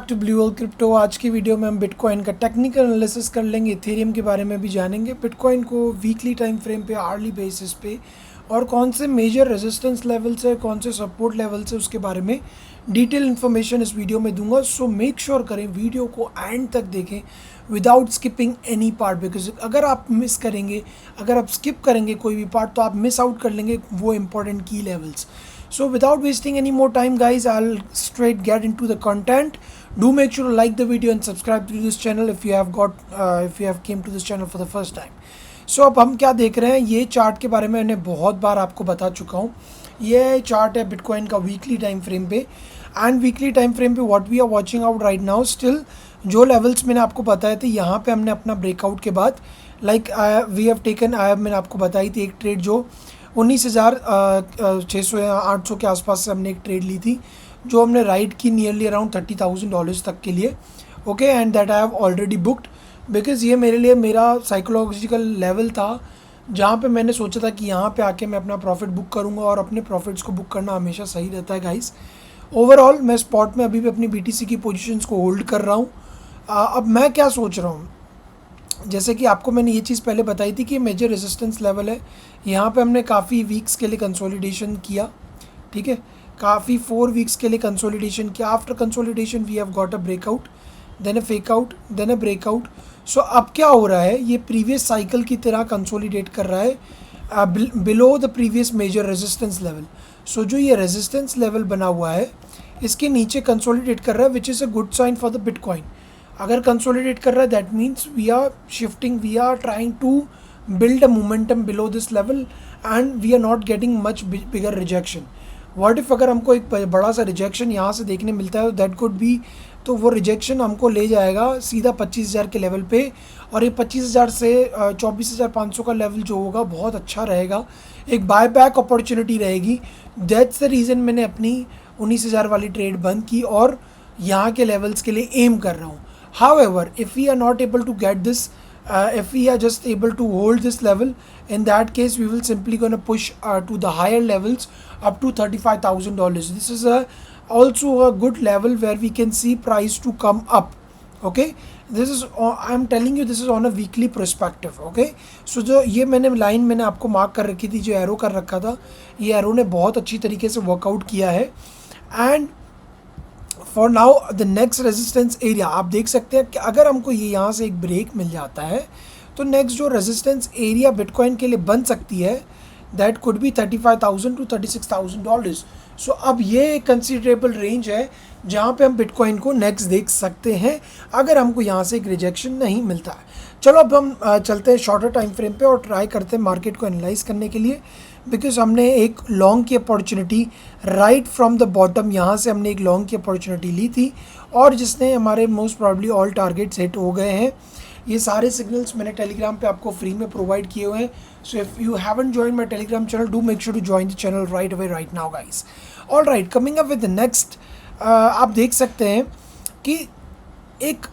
To blue world crypto. आज की video में हम बिटकॉइन का टेक्निकल एनालिसिस कर लेंगे, इथेरियम के बारे में भी जानेंगे, बिटकॉइन को वीकली टाइम फ्रेम पे, आवर्ली बेसिस पे और कौन से मेजर रेजिस्टेंस लेवल्स है, कौन से सपोर्ट लेवल्स है, उसके बारे में डिटेल इन्फॉर्मेशन इस वीडियो में दूंगा। सो मेक श्योर करें वीडियो को एंड तक देखें without skipping any part, because अगर आप मिस करेंगे, अगर आप स्किप करेंगे कोई भी पार्ट तो आप मिस आउट कर लेंगे वो इंपॉर्टेंट की levels. So without wasting any more time guys, I'll straight get into the content. Do make sure to like the video and subscribe to this channel if you have came to this channel for the first time. So अब हम क्या देख रहे हैं, ये chart के बारे में मैंने बहुत बार आपको बता चुका हूँ। ये चार्ट है बिटकॉइन का वीकली टाइम फ्रेम पे, एंड वीकली टाइम फ्रेम पे what we are watching out right now, still जो लेवल्स मैंने आपको बताए थे यहाँ पे हमने अपना ब्रेकआउट के बाद मैंने आपको बताई थी एक ट्रेड जो 19,600 या 800 के आसपास से हमने एक ट्रेड ली थी, जो हमने राइड की नियरली अराउंड $30,000 तक के लिए। Okay, and that I have already booked, because ये मेरे लिए मेरा साइकोलॉजिकल लेवल था जहाँ पे मैंने सोचा था कि यहाँ पे आके मैं अपना प्रॉफिट बुक करूँगा, और अपने प्रॉफिट्स को बुक करना हमेशा सही रहता है गाइस। ओवरऑल मैं स्पॉट में अभी भी अपनी BTC की पोजीशंस को होल्ड कर रहा हूँ। अब मैं क्या सोच रहा हूँ, जैसे कि आपको मैंने ये चीज़ पहले बताई थी कि मेजर रेजिस्टेंस लेवल है, यहाँ पे हमने काफ़ी वीक्स के लिए कंसोलिडेशन किया, ठीक है, काफ़ी 4 वीक्स के लिए कंसोलिडेशन किया। After consolidation we have got a breakout, then a fake out, then a breakout. So अब क्या हो रहा है, ये प्रीवियस साइकिल की तरह कंसोलिडेट कर रहा है below the previous major resistance level. So जो ये रेजिस्टेंस लेवल बना हुआ है इसके नीचे कंसोलिडेट कर रहा है, which is a good sign for the Bitcoin. अगर कंसोलिडेट कर रहा है that means we are shifting, we are trying to build a momentum below this level and we are not getting much bigger rejection. What if अगर हमको एक बड़ा सा rejection यहाँ से देखने मिलता है, दैट कुड बी, तो वो रिजेक्शन हमको ले जाएगा सीधा 25,000 के लेवल पे, और ये 25,000 से 24,500 का लेवल जो होगा बहुत अच्छा रहेगा, एक बाय बैक अपॉर्चुनिटी रहेगी। दैट्स द रीज़न मैंने अपनी 19,000 वाली ट्रेड बंद की और यहाँ के लेवल्स के लिए एम कर रहा हूँ। However, if we are not able to get this, if we are just able to hold this level, in that case we will simply gonna push to the higher levels up to $35,000. This is also a good level where we can see price to come up. Okay, this is I am telling you this is on a weekly perspective. Okay, so जो ये line मैंने आपको mark कर रखी थी, जो arrow कर रखा था, ये एरो ने बहुत अच्छी तरीके से वर्कआउट किया है। And for now the next resistance area आप देख सकते हैं कि अगर हमको ये यहाँ से एक ब्रेक मिल जाता है तो नेक्स्ट जो रेजिस्टेंस एरिया बिटकॉइन के लिए बन सकती है दैट कुड बी $35,000 to $36,000। सो अब ये एक कंसिडरेबल रेंज है जहाँ पे हम बिटकॉइन को नेक्स्ट देख सकते हैं अगर हमको यहाँ से एक रिजेक्शन नहीं मिलता है। चलो अब हम चलते हैं शॉर्टर टाइम फ्रेम पे और ट्राई करते हैं मार्केट को एनालाइज करने के लिए, बिकॉज हमने एक लॉन्ग की opportunity right from the bottom, यहाँ से हमने एक लॉन्ग की अपॉर्चुनिटी ली थी और जिसने हमारे most probably all targets hit हो गए हैं। ये सारे सिग्नल्स मैंने टेलीग्राम पे आपको फ्री में प्रोवाइड किए हुए हैं। So if you haven't join my Telegram channel, do make sure to join the channel right away right now guys. All right, coming up with the next, आप देख सकते हैं कि एक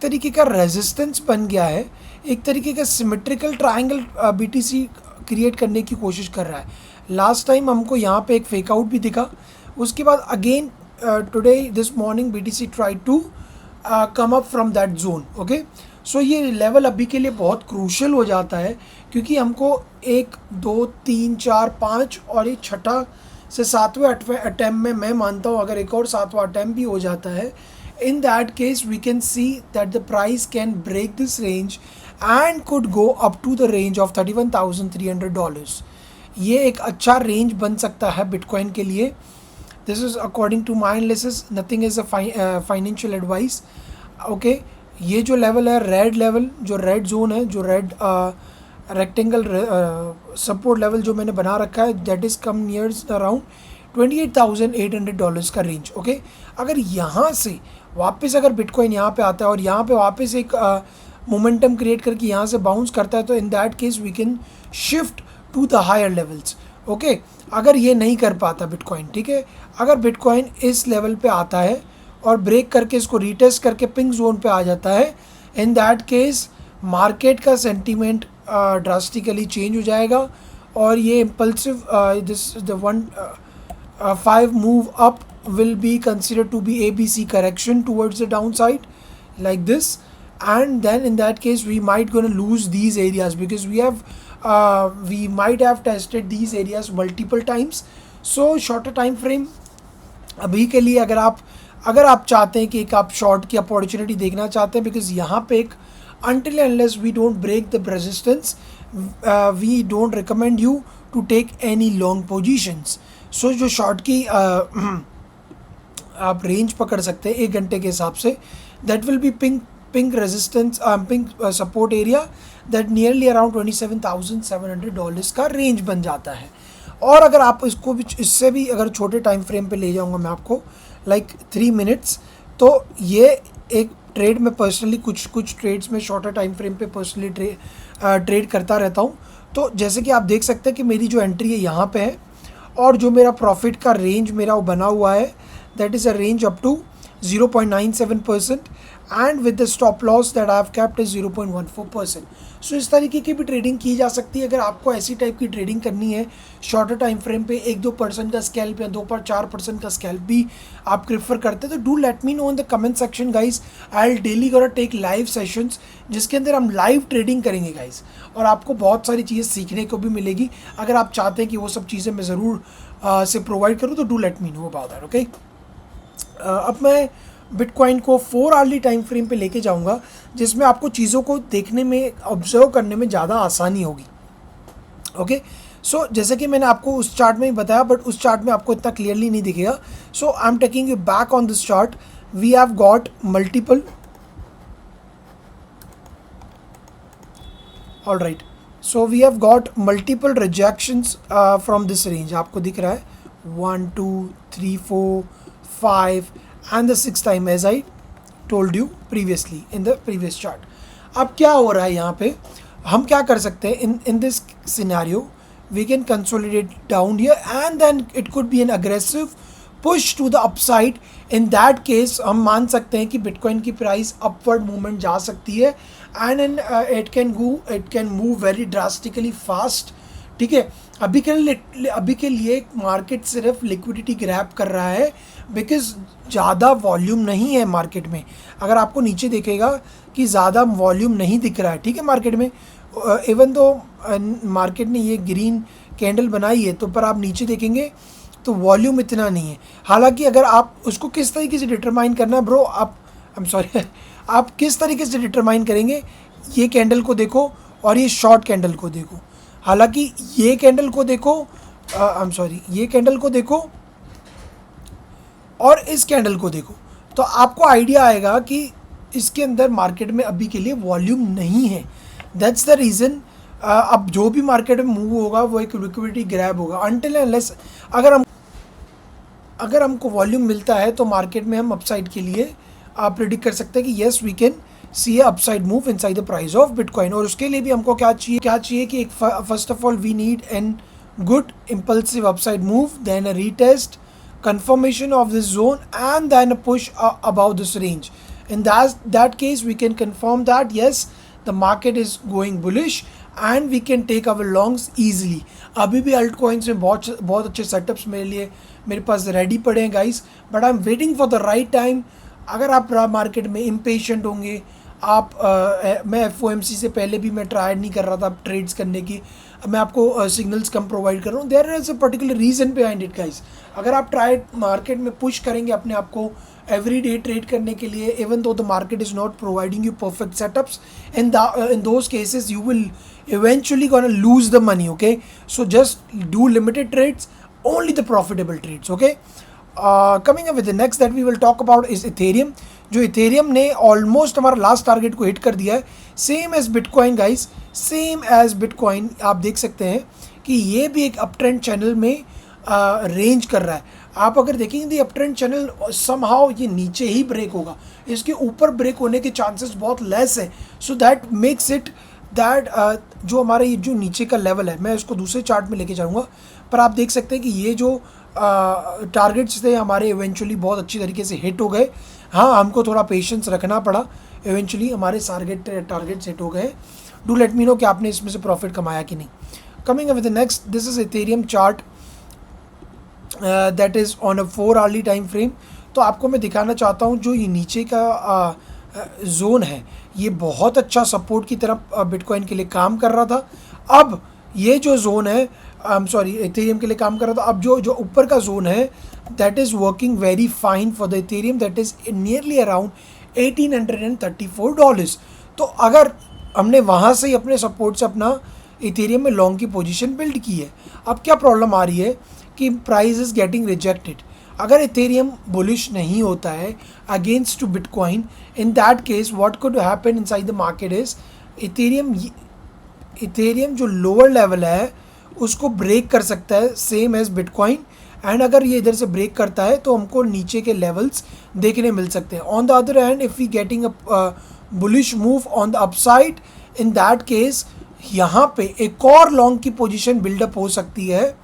तरीके का रेजिस्टेंस बन गया है, एक तरीके का सिमेट्रिकल ट्राइंगल BTC क्रिएट करने की कोशिश कर रहा है। लास्ट टाइम हमको यहाँ पे एक फेक आउट भी दिखा, उसके बाद again today this morning BTC try to come up from that zone. Okay, so ये लेवल अभी के लिए बहुत क्रूशल हो जाता है क्योंकि हमको 1 2 3 4 5 और एक छठा से 7वें 8वें अटैम्प्ट में, मैं मानता हूँ अगर एक और 7वां अटैम्प्ट भी हो जाता है, in that case we can see that the price can break this range and could go up to the range of $31,300. ये एक अच्छा रेंज बन सकता है बिटकॉइन के लिए। This is according to my analysis, nothing is a financial advice. Okay, ये जो लेवल है रेड लेवल, जो रेड जोन है, जो रेड रेक्टेंगल सपोर्ट लेवल जो मैंने बना रखा है, that is come nears around $28,800 का रेंज। ओके, अगर यहाँ से वापस अगर बिटकॉइन यहाँ पे आता है और यहाँ पे वापस एक मोमेंटम क्रिएट करके यहाँ से बाउंस करता है, तो in that case we can shift to the higher levels. Okay, अगर ये नहीं कर पाता बिटकॉइन, ठीक है, अगर बिटकॉइन इस लेवल पे आता है और ब्रेक करके इसको रीटेस्ट करके पिंक जोन पे आ जाता है, इन दैट केस मार्केट का सेंटीमेंट ड्रास्टिकली चेंज हो जाएगा और ये impulsive this the 1 5 move up will be considered to be ABC correction towards the downside like this, and then in that case we might gonna lose these areas because we might have tested these areas multiple times. So shorter time frame अभी के लिए अगर आप चाहते हैं कि एक आप शॉर्ट की अपॉर्चुनिटी देखना चाहते हैं, बिकॉज यहाँ पे एक until unless we don't break the resistance, we don't recommend you to take any long positions. So जो शॉर्ट की आप रेंज पकड़ सकते हैं 1 घंटे के हिसाब से, that will be pink resistance, pink support area that nearly around $27,700 का रेंज बन जाता है. और अगर आप इसको भी इससे भी अगर छोटे टाइम फ्रेम पे ले जाऊंगा मैं आपको लाइक 3 मिनट्स, तो ये एक ट्रेड में पर्सनली कुछ ट्रेड्स में शॉर्टर टाइम फ्रेम पे पर्सनली ट्रेड करता रहता हूँ. तो जैसे कि आप देख सकते हैं कि मेरी जो एंट्री है यहाँ पे है, और जो मेरा प्रॉफिट का रेंज मेरा वो बना हुआ है that is a range up to 0.97% and with the stop loss that I have kept is 0.14%. So इस तरीके की भी ट्रेडिंग की जा सकती है. अगर आपको ऐसी टाइप की ट्रेडिंग करनी है शॉर्टर टाइम फ्रेम पे 1-2% का स्कैल्प या 2-4% का स्कैल्प भी आप प्रेफर करते हैं, तो do let me know in the comment section guys. I will daily gonna take live sessions जिसके अंदर हम लाइव ट्रेडिंग करेंगे गाइज, और आपको बहुत सारी चीज़ें सीखने को भी मिलेगी. अगर आप चाहते हैं कि वो सब चीज़ें मैं ज़रूर से प्रोवाइड करूँ तो do let me know about that. Okay, अब मैं बिटकॉइन को 4 आवर्ली टाइम फ्रेम पे लेके जाऊंगा जिसमें आपको चीज़ों को देखने में, ऑब्जर्व करने में ज़्यादा आसानी होगी. ओके, सो जैसे कि मैंने आपको उस चार्ट में ही बताया, बट उस चार्ट में आपको इतना क्लियरली नहीं दिखेगा. So I am taking you back on this chart. We have got multiple, all right, so we have got multiple rejections from this range. आपको दिख रहा है 1 2 3 4 5 and the 6th time as I told you previously in the previous chart. अब क्या हो रहा है यहाँ पे, हम क्या कर सकते हैं in this scenario, we can consolidate down here and then it could be an aggressive push to the upside. in that case हम मान सकते हैं कि बिटकॉइन की प्राइस अपवर्ड मूवमेंट जा सकती है and it can move very drastically fast. ठीक है, अभी के लिए मार्केट सिर्फ लिक्विडिटी ग्रैब कर रहा है बिकॉज ज़्यादा वॉल्यूम नहीं है मार्केट में. अगर आपको नीचे देखेगा कि ज़्यादा वॉल्यूम नहीं दिख रहा है, ठीक है, मार्केट में, इवन दो मार्केट ने ये ग्रीन कैंडल बनाई है, तो पर आप नीचे देखेंगे तो वॉल्यूम इतना नहीं है. हालांकि अगर आप उसको किस तरीके से डिटरमाइन करना है ब्रो, आप किस तरीके से डिटरमाइन करेंगे, ये कैंडल को देखो और ये शॉर्ट कैंडल को देखो. हालांकि ये कैंडल को देखो, ये कैंडल को देखो और इस कैंडल को देखो, तो आपको आइडिया आएगा कि इसके अंदर मार्केट में अभी के लिए वॉल्यूम नहीं है. That's the reason. अब जो भी मार्केट में मूव होगा वो एक लिक्विडिटी ग्रैब होगा. अनटिल अनलेस अगर हमको वॉल्यूम मिलता है तो मार्केट में हम अपसाइड के लिए आप प्रिडिक्ट कर सकते हैं कि yes we can see a upside move inside the price of Bitcoin. और उसके लिए भी हमको क्या चाहिए कि एक first of all we need an good impulsive upside move, then a retest, confirmation of this zone, and then a push above this range. In that case we can confirm that yes, the market is going bullish and we can take our longs easily. अभी भी alt coins में बहुत अच्छे setups मेरे पास ready पड़े हैं guys, but I am waiting for the right time. अगर आप मार्केट में इम्पेशेंट होंगे, मैं FOMC से पहले भी मैं ट्राई नहीं कर रहा था ट्रेड्स करने की, मैं आपको सिग्नल्स कम प्रोवाइड कर रहा हूँ. There is a particular reason behind it guys. अगर आप मार्केट में पुश करेंगे अपने आप को एवरी डे ट्रेड करने के लिए, even though the market is not providing you perfect setups, in those cases you will eventually gonna lose the money. Okay, so just do limited trades, only the profitable trades. Okay, coming up with the next that we will talk about is Ethereum. जो Ethereum ने almost हमारा last target को hit कर दिया है, same as Bitcoin guys, same as Bitcoin. आप देख सकते हैं कि ये भी एक अप ट्रेंड चैनल में रेंज कर रहा है. आप अगर देखेंगे अप ट्रेंड चैनल समहाउ ये नीचे ही ब्रेक होगा, इसके ऊपर ब्रेक होने के चांसेस बहुत लेस है. So that makes it that जो हमारा ये जो नीचे का लेवल है, मैं इसको दूसरे चार्ट में लेके जाऊँगा, पर आप देख सकते हैं कि ये जो टारगेट्स थे हमारे इवेंचुअली बहुत अच्छी तरीके से हिट हो गए. हाँ, हमको थोड़ा पेशेंस रखना पड़ा, इवेंचुअली हमारे टारगेट सेट हो गए. डू लेट मी नो कि आपने इसमें से प्रॉफिट कमाया कि नहीं. Coming with the next, this is Ethereum chart. That is on a 4 hourly time frame. तो आपको मैं दिखाना चाहता हूँ जो ये नीचे का जोन है, ये बहुत अच्छा सपोर्ट की तरफ बिटकॉइन के लिए काम कर रहा था। अब ये जो जोन है, आई एम सॉरी, इथेरियम के लिए काम कर रहा था। अब जो जो ऊपर का जोन है, that is working very fine for the Ethereum, that is nearly around $1834। तो अगर हमने वहाँ से ही अपने सपोर्ट से अपना इथेरियम में लॉन्ग की पोजीशन बिल्ड की है, अब क्या प्रॉब्लम आ रही है कि प्राइस इज़ गेटिंग रिजेक्टेड। अगर इथेरियम बुलिश नहीं होता है against to Bitcoin, in that case what could happen inside the market is Ethereum जो लोअर लेवल है उसको ब्रेक कर सकता है सेम एज बिटकॉइन। एंड अगर ये इधर से ब्रेक करता है तो हमको नीचे के लेवल्स देखने मिल सकते हैं। On the other hand, if we getting a bullish move on the upside, in that case यहाँ पे एक और लॉन्ग की पोजीशन बिल्डअप हो सकती है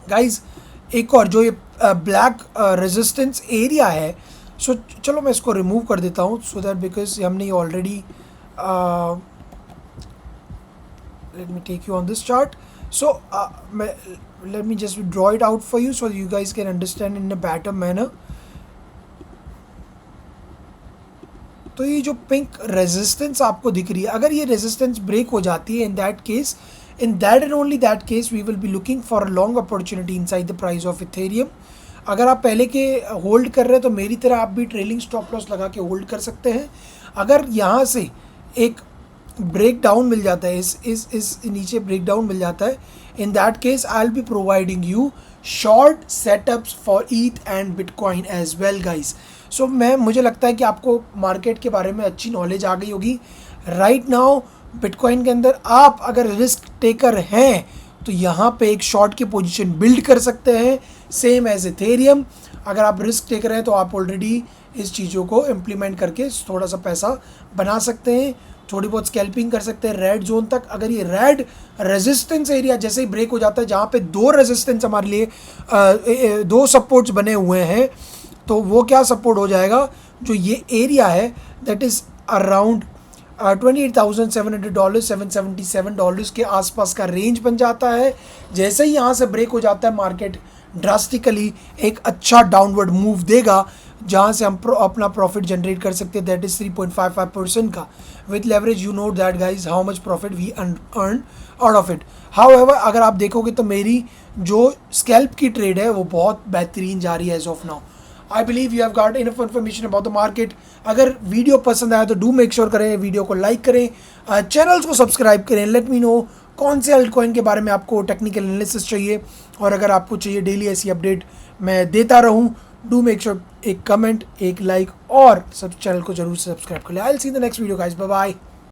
गाइज। एक और जो ये ब्लैक रेजिस्टेंस एरिया है, सो चलो मैं इसको रिमूव कर देता हूँ सो दैट बिकॉज हमने ये already, let me take you on this chart. So let me just draw it out for you so you guys can understand in a better manner. तो ये जो पिंक रेजिस्टेंस आपको दिख रही है, अगर ये रेजिस्टेंस ब्रेक हो जाती है, in that case, in that and only that case we will be looking for a long opportunity inside the price of Ethereum. अगर आप पहले के होल्ड कर रहे हैं तो मेरी तरह आप भी ट्रेलिंग स्टॉप लॉस लगा के होल्ड कर सकते हैं। अगर यहाँ से एक ब्रेक डाउन मिल जाता है, इस नीचे ब्रेक डाउन मिल जाता है, in that case I will be providing you short setups for ETH and bitcoin as well guys. So मुझे लगता है कि आपको मार्केट के बारे में अच्छी नॉलेज आ गई होगी। राइट नाउ बिटकॉइन के अंदर आप अगर रिस्क टेकर हैं तो यहाँ पे एक शॉर्ट की पोजीशन बिल्ड कर सकते हैं सेम एज इथेरियम। अगर आप रिस्क टेकर हैं तो आप ऑलरेडी इस चीज़ों को इम्प्लीमेंट करके थोड़ा सा पैसा बना सकते हैं, थोड़ी बहुत स्कैल्पिंग कर सकते हैं रेड जोन तक। अगर ये रेड रेजिस्टेंस एरिया जैसे ही ब्रेक हो जाता है, जहाँ पे दो रेजिस्टेंस हमारे लिए दो सपोर्ट्स बने हुए हैं, तो वो क्या सपोर्ट हो जाएगा, जो ये एरिया है दैट इज़ अराउंड $28,700 $777 के आसपास का रेंज बन जाता है। जैसे ही यहाँ से ब्रेक हो जाता है, मार्केट ड्रास्टिकली एक अच्छा डाउनवर्ड मूव देगा जहाँ से हम अपना प्रॉफिट जनरेट कर सकते हैं, दैट इज़ 3.55% का। With leverage you know that guys how much profit we earn out of it. However अगर आप देखोगे तो मेरी जो स्कैल्प की ट्रेड है वो बहुत बेहतरीन जा रही है as of now. I believe you have got enough information about the market. अगर वीडियो पसंद आया तो डू मेक श्योर करें वीडियो को लाइक करें, चैनल्स को सब्सक्राइब करें। लेट मी नो कौन से अल्टकॉइन के बारे में आपको टेक्निकल एनालिसिस चाहिए, और अगर आपको चाहिए डेली ऐसी अपडेट मैं देता रहूं, डू मेक श्योर एक कमेंट, एक लाइक और सब चैनल को जरूर सब्सक्राइब कर ले। I will see the next video guys, bye bye.